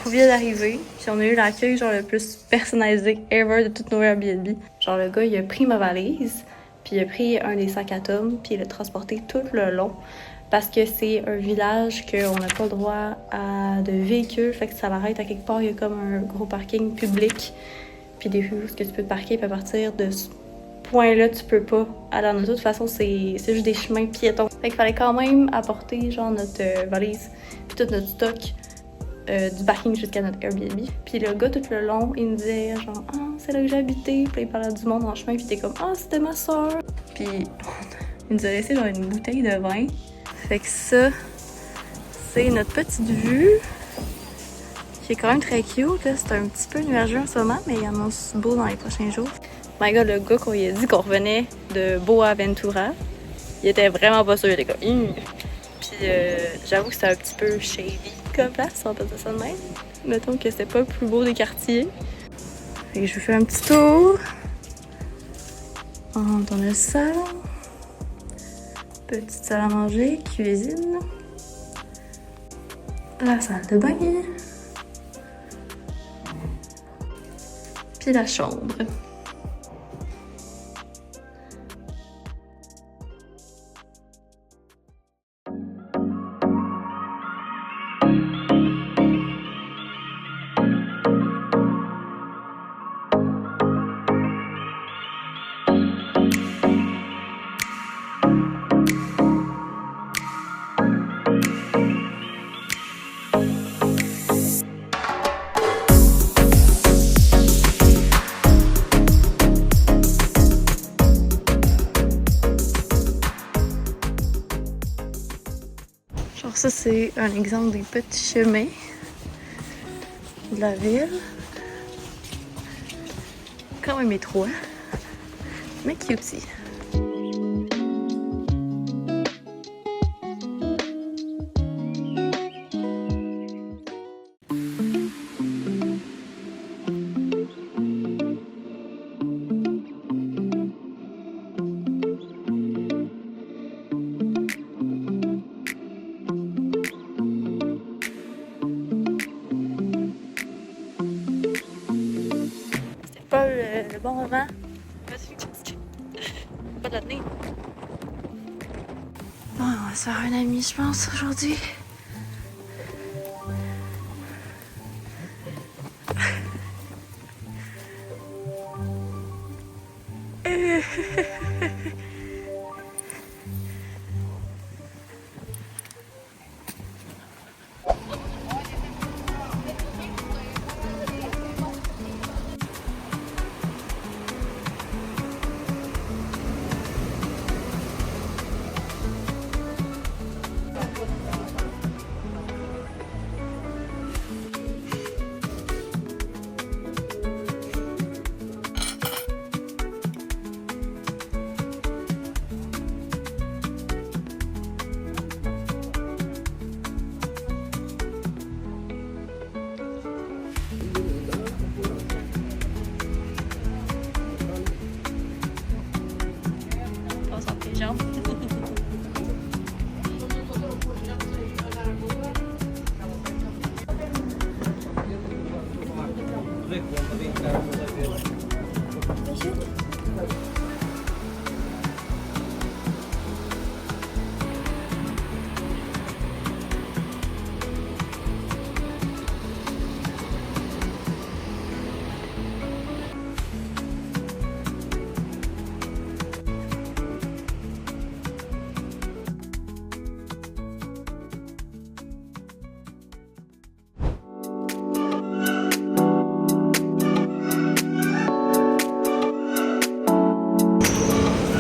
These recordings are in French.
couple vient d'arriver, puis on a eu l'accueil genre le plus personnalisé ever de toutes nos Airbnb. Genre le gars, il a pris ma valise, puis il a pris un des sacs à Tom, puis il l'a transporté tout le long. Parce que c'est un village qu'on n'a pas le droit à de véhicules, fait que ça l'arrête à quelque part, il y a comme un gros parking public, puis des rues où tu peux te parquer, puis à partir de ce point-là, tu peux pas aller en auto. De toute façon, c'est juste des chemins piétons. Fait qu'il fallait quand même apporter genre notre valise, puis tout notre stock du parking jusqu'à notre Airbnb. Puis le gars, tout le long, il nous disait genre « Ah, c'est là que j'ai habité », puis il parlait du monde en chemin, puis t'es comme « Ah, c'était ma soeur ». Puis il nous a laissé genre une bouteille de vin. Fait que ça, c'est notre petite vue, qui est quand même très cute. C'est un petit peu nuageux en ce moment, mais il annonce beau dans les prochains jours. My God, le gars, quand il a dit qu'on revenait de Boaventura, il était vraiment pas sûr. Il était comme Puis j'avoue que c'était un petit peu shady comme place, on peut dire ça de même. Mettons que c'était pas le plus beau des quartiers. Fait que je vais faire un petit tour. On rentre dans le salon. Petite salle à manger, cuisine. La salle de bain. Puis la chambre. Ça, c'est un exemple des petits chemins de la ville. Quand même étroit, mais cutie. Pas le bon moment. Pas de la tenir. Bon, on va se faire un ami, je pense, aujourd'hui.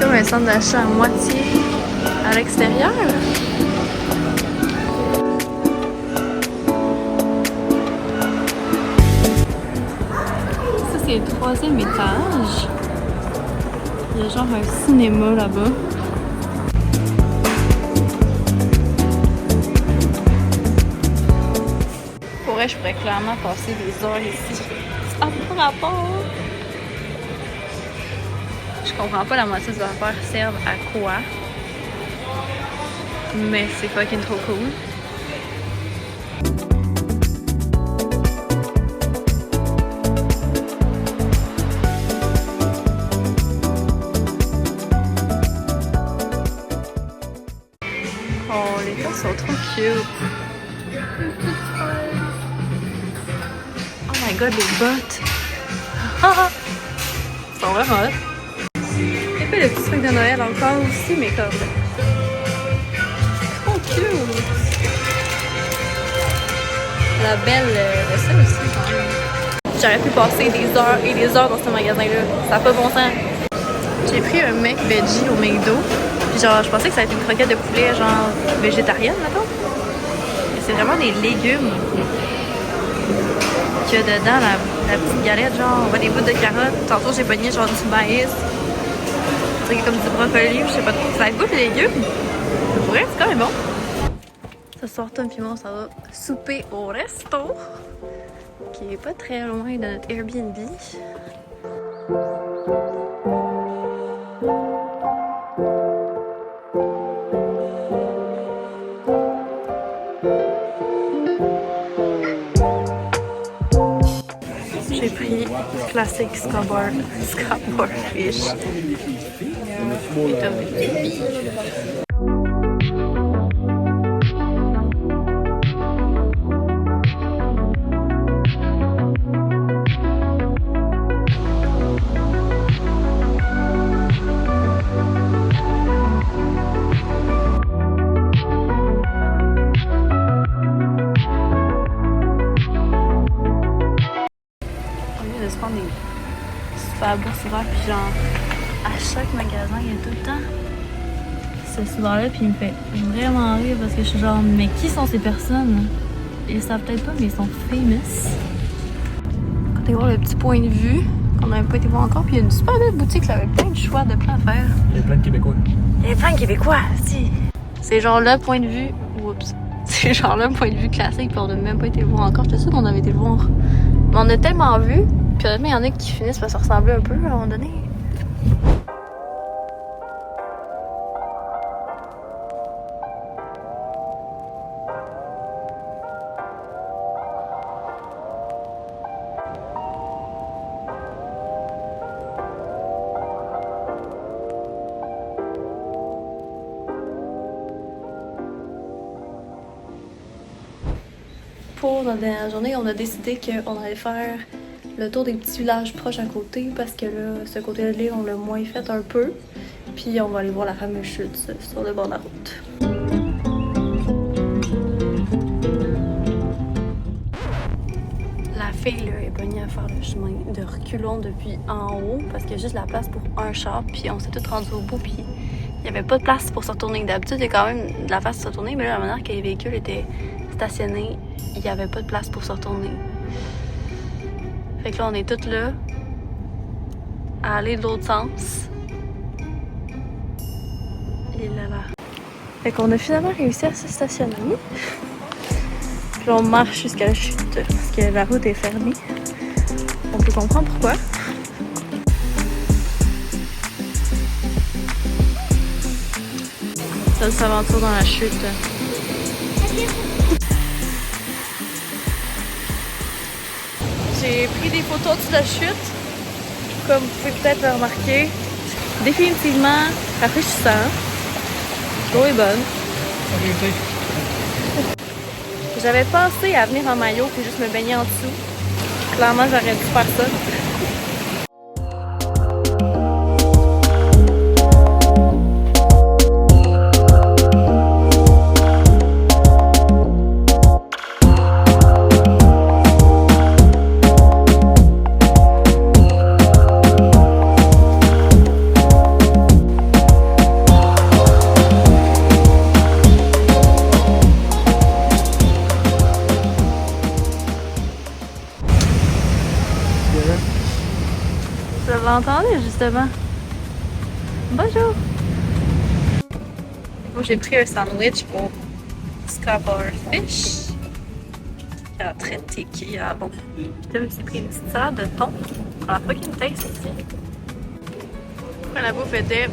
Un centre d'achat à moitié à l'extérieur. Ça, c'est le 3e étage. Il y a genre un cinéma là-bas. Pour vrai, je pourrais clairement passer des heures ici. Ça n'a pas rapport. Je comprends pas la moitié du affaire servent à quoi. Mais c'est fucking trop cool. sont trop cute. Oh my god, les bottes! Ils sont vraiment hot. Et puis le petit truc de Noël encore aussi, mais comme... Trop cute! La belle, ça aussi quand même. J'aurais pu passer des heures et des heures dans ce magasin-là. Ça n'a pas bon sens. J'ai pris un mec veggie au McDo. Puis genre, je pensais que ça allait être une croquette de poulet genre végétarienne, mettons. Mais c'est vraiment des légumes qu'il y a dedans, la petite galette, genre, on voit des bouts de carottes. Tantôt, j'ai pogné genre du maïs. Un truc comme du brocoli, je sais pas trop. Ça goûte les légumes. Pour vrai, c'est quand même bon. Ce soir, Tom et moi, ça va souper au resto, qui est pas très loin de notre Airbnb. J'ai pris classique scabbard fish. Et Tom de se prendre des super beaux souverains, puis genre à chaque magasin il y a tout le temps ce souverain-là, puis il me fait vraiment rire parce que je suis genre, mais qui sont ces personnes? Ils savent peut-être pas, mais ils sont famous. Quand tu voir le petit point de vue qu'on n'avait pas été voir encore, puis il y a une super belle boutique là, avec plein de choix de plans à faire. Il y a plein de Québécois. Il y a plein de Québécois, si. C'est genre le point de vue, oups, c'est genre le point de vue classique, puis on n'a même pas été le voir encore. J'étais sûre qu'on avait été le voir. Mais on a tellement vu. Puis honnêtement, il y en a qui finissent par se ressembler un peu à un moment donné. Pour notre dernière journée, on a décidé qu'on allait faire le tour des petits villages proches à côté parce que là, ce côté-là, on l'a moins fait un peu. Puis on va aller voir la fameuse chute sur le bord de la route. La fille là, est pognée à faire le chemin de reculons depuis en haut parce qu'il y a juste la place pour un char. Puis on s'est tous rendus au bout. Puis il n'y avait pas de place pour se retourner. D'habitude, il y a quand même de la place pour se retourner, mais là, la manière que les véhicules étaient stationnés, il n'y avait pas de place pour se retourner. Fait que là, on est toutes là, à aller de l'autre sens. Et là, là. Fait qu'on a finalement réussi à se stationner. Puis là, on marche jusqu'à la chute, parce que la route est fermée. On peut comprendre pourquoi. Ça s'aventure dans la chute. J'ai pris des photos de la chute, comme vous pouvez peut-être le remarquer. Définitivement rafraîchissant. L'eau est bonne. J'avais pensé à venir en maillot et juste me baigner en dessous. Clairement, j'aurais dû faire ça. Vous l'entendez justement. Bonjour! Moi j'ai pris un sandwich au Scabbard Fish. Qui a traité, qui a bon. Là j'ai pris une petite salade de thon. On a fucking taste ici. La bouffe était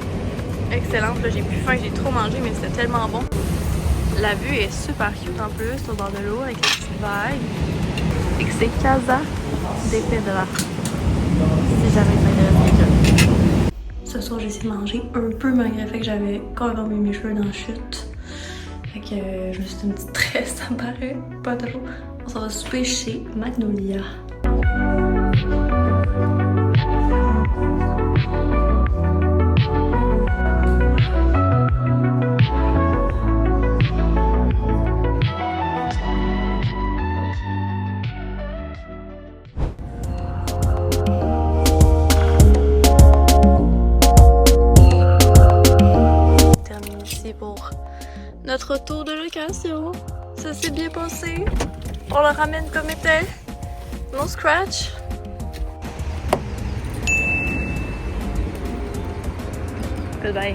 excellente. J'ai plus faim, j'ai trop mangé, mais c'était tellement bon. La vue est super cute en plus au bord de l'eau avec les petites vagues. Et que c'est Casa de Pedra. Si jamais ça intéresse. Ce soir, j'ai essayé de manger un peu malgré le fait que j'avais encore mis mes cheveux dans la chute. Fait que juste une petite tresse, ça me paraît pas trop. On s'en va souper chez Magnolia. Pour notre tour de location. Ça s'est bien passé. On le ramène comme était. No scratch. Goodbye.